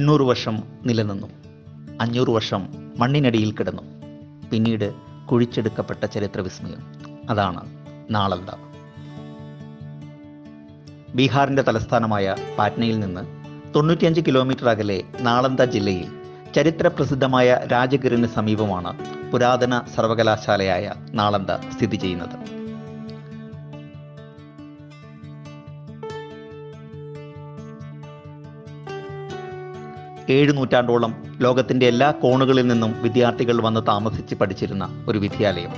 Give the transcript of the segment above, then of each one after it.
800 വർഷം നിലനിന്നു. 500 വർഷം മണ്ണിനടിയിൽ കിടന്നു. പിന്നീട് കുഴിച്ചെടുക്കപ്പെട്ട ചരിത്ര വിസ്മയം. അതാണ് നാളന്ദ. ബീഹാറിൻ്റെ തലസ്ഥാനമായ പാറ്റ്നയിൽ നിന്ന് 95 കിലോമീറ്റർ അകലെ നാളന്ദ ജില്ലയിൽ ചരിത്രപ്രസിദ്ധമായ രാജഗിറിന് സമീപമാണ് പുരാതന സർവകലാശാലയായ നാളന്ദ സ്ഥിതി ചെയ്യുന്നത്. ഏഴ് നൂറ്റാണ്ടോളം ലോകത്തിൻ്റെ എല്ലാ കോണുകളിൽ നിന്നും വിദ്യാർത്ഥികൾ വന്ന് താമസിച്ച് പഠിച്ചിരുന്ന ഒരു വിദ്യാലയം.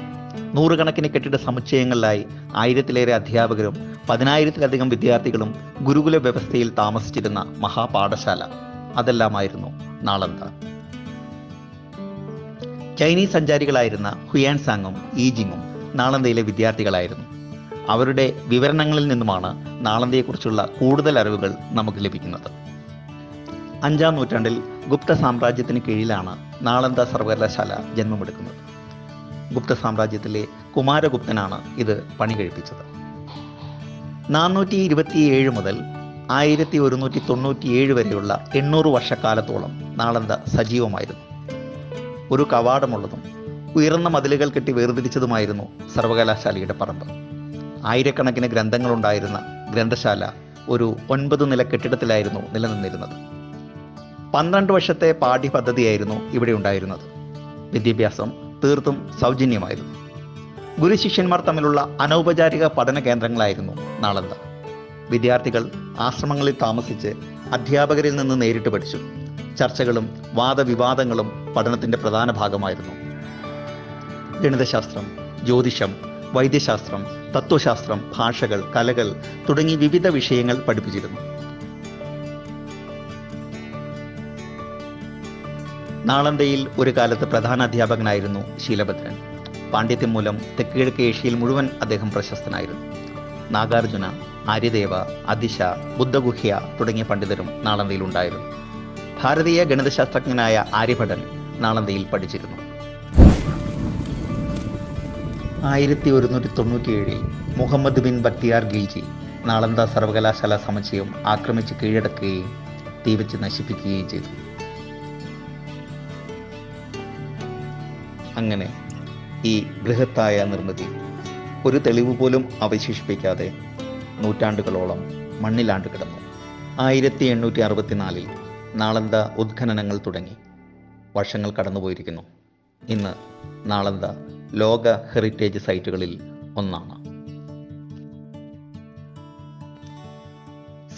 നൂറുകണക്കിന് കെട്ടിട സമുച്ചയങ്ങളിലായി 1000-ലേറെ അധ്യാപകരും 10,000-ലധികം വിദ്യാർത്ഥികളും ഗുരുകുല വ്യവസ്ഥയിൽ താമസിച്ചിരുന്ന മഹാപാഠശാല, അതെല്ലാമായിരുന്നു നാളന്ദ. ചൈനീസ് സഞ്ചാരികളായിരുന്ന ഹുയാൻസാങ്ങും ഈജിങ്ങും നാളന്ദയിലെ വിദ്യാർത്ഥികളായിരുന്നു. അവരുടെ വിവരണങ്ങളിൽ നിന്നുമാണ് നാളന്ദയെക്കുറിച്ചുള്ള കൂടുതൽ അറിവുകൾ നമുക്ക് ലഭിക്കുന്നത്. 5-ാം നൂറ്റാണ്ടിൽ ഗുപ്ത സാമ്രാജ്യത്തിന് കീഴിലാണ് നാളന്ദ സർവകലാശാല ജന്മമെടുക്കുന്നത്. ഗുപ്ത സാമ്രാജ്യത്തിലെ കുമാരഗുപ്തനാണ് ഇത് പണി കഴിപ്പിച്ചത്. 427 മുതൽ 1197 വരെയുള്ള 800 വർഷക്കാലത്തോളം നാളന്ദ സജീവമായിരുന്നു. ഒരു കവാടമുള്ളതും ഉയർന്ന മതിലുകൾ കെട്ടി വേർതിരിച്ചതുമായിരുന്നു സർവകലാശാലയുടെ പറമ്പ്. ആയിരക്കണക്കിന് ഗ്രന്ഥങ്ങളുണ്ടായിരുന്ന ഗ്രന്ഥശാല ഒരു 9 നില കെട്ടിടത്തിലായിരുന്നു നിലനിന്നിരുന്നത്. 12 വർഷത്തെ പാഠ്യപദ്ധതിയായിരുന്നു ഇവിടെ ഉണ്ടായിരുന്നത്. വിദ്യാഭ്യാസം തീർത്തും സൗജന്യമായിരുന്നു. ഗുരുശിഷ്യന്മാർ തമ്മിലുള്ള അനൗപചാരിക പഠന കേന്ദ്രങ്ങളായിരുന്നു നാളന്ദ. വിദ്യാർത്ഥികൾ ആശ്രമങ്ങളിൽ താമസിച്ച് അധ്യാപകരിൽ നിന്ന് നേരിട്ട് പഠിച്ചു. ചർച്ചകളും വാദവിവാദങ്ങളും പഠനത്തിൻ്റെ പ്രധാന ഭാഗമായിരുന്നു. ഗണിതശാസ്ത്രം, ജ്യോതിഷം, വൈദ്യശാസ്ത്രം, തത്വശാസ്ത്രം, ഭാഷകൾ, കലകൾ തുടങ്ങി വിവിധ വിഷയങ്ങൾ പഠിപ്പിച്ചിരുന്നു. നാളന്ദയിൽ ഒരു കാലത്ത് പ്രധാന അധ്യാപകനായിരുന്നു ശീലഭദ്രൻ. പാണ്ഡിത്യം മൂലം തെക്കുകിഴക്ക് ഏഷ്യയിൽ മുഴുവൻ അദ്ദേഹം പ്രശസ്തനായിരുന്നു. നാഗാർജുന, ആര്യദേവ, അതിശ, ബുദ്ധഗുഹ്യ തുടങ്ങിയ പണ്ഡിതരും നാളന്ദയിലുണ്ടായിരുന്നു. ഭാരതീയ ഗണിതശാസ്ത്രജ്ഞനായ ആര്യഭടൻ നാളന്ദയിൽ പഠിച്ചിരുന്നു. 1197 മുഹമ്മദ് ബിൻ ബക്തിയാർ ഖിൽജി നാളന്ദ സർവകലാശാല സമുച്ചയം ആക്രമിച്ച് കീഴടക്കുകയും തീവച്ച് നശിപ്പിക്കുകയും ചെയ്തു. അങ്ങനെ ഈ ബൃഹത്തായ നിർമ്മിതി ഒരു തെളിവ് പോലും അവശേഷിപ്പിക്കാതെ നൂറ്റാണ്ടുകളോളം മണ്ണിലാണ്ട് കിടന്നു. 1864 നാളന്ദ ഉത്ഖനനങ്ങൾ തുടങ്ങി. വർഷങ്ങൾ കടന്നുപോയിരിക്കുന്നു. ഇന്ന് നാളന്ദ ലോക ഹെറിറ്റേജ് സൈറ്റുകളിൽ ഒന്നാണ്.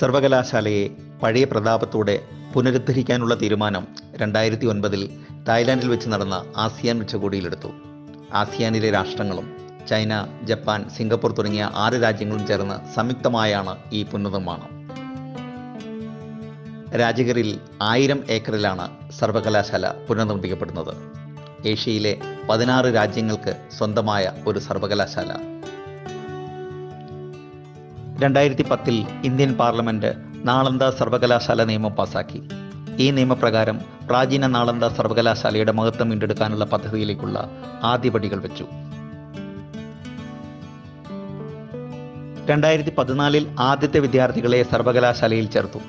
സർവകലാശാലയെ പഴയ പ്രതാപത്തോടെ പുനരുദ്ധരിക്കാനുള്ള തീരുമാനം 2009 തായ്ലാൻഡിൽ വെച്ച് നടന്ന ആസിയാൻ ഉച്ചകോടിയിലെടുത്തു. ആസിയാനിലെ രാഷ്ട്രങ്ങളും ചൈന, ജപ്പാൻ, സിംഗപ്പൂർ തുടങ്ങിയ 6 രാജ്യങ്ങളും ചേർന്ന് സംയുക്തമായാണ് ഈ പുനർനിർമ്മാണം. രാജഗിറിൽ 1000 ഏക്കറിലാണ് സർവകലാശാല പുനർനിർമ്മിക്കപ്പെടുന്നത്. ഏഷ്യയിലെ 16 രാജ്യങ്ങൾക്ക് സ്വന്തമായ ഒരു സർവകലാശാല. 2010 ഇന്ത്യൻ പാർലമെന്റ് നാളന്ദ സർവകലാശാല നിയമം പാസാക്കി. ഈ നിയമപ്രകാരം പ്രാചീന നാളന്ദ സർവകലാശാലയുടെ മഹത്വം വീണ്ടെടുക്കാനുള്ള പദ്ധതിയിലേക്കുള്ള ആദ്യപടികൾ വെച്ചു. 2014 ആദ്യത്തെ വിദ്യാർത്ഥികളെ സർവകലാശാലയിൽ ചേർത്തു.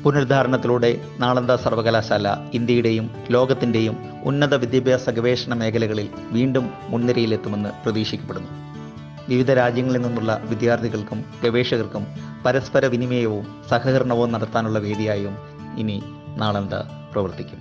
പുനരുദ്ധാരണത്തിലൂടെ നാളന്ദ സർവകലാശാല ഇന്ത്യയുടെയും ലോകത്തിൻ്റെയും ഉന്നത വിദ്യാഭ്യാസ ഗവേഷണ മേഖലകളിൽ വീണ്ടും മുൻനിരയിലെത്തുമെന്ന് പ്രതീക്ഷിക്കപ്പെടുന്നു. വിവിധ രാജ്യങ്ങളിൽ നിന്നുള്ള വിദ്യാർത്ഥികൾക്കും ഗവേഷകർക്കും പരസ്പര വിനിമയവും സഹകരണവും നടത്താനുള്ള വേദിയായും ഇനി നാളന്ദ പ്രവർത്തിക്കും.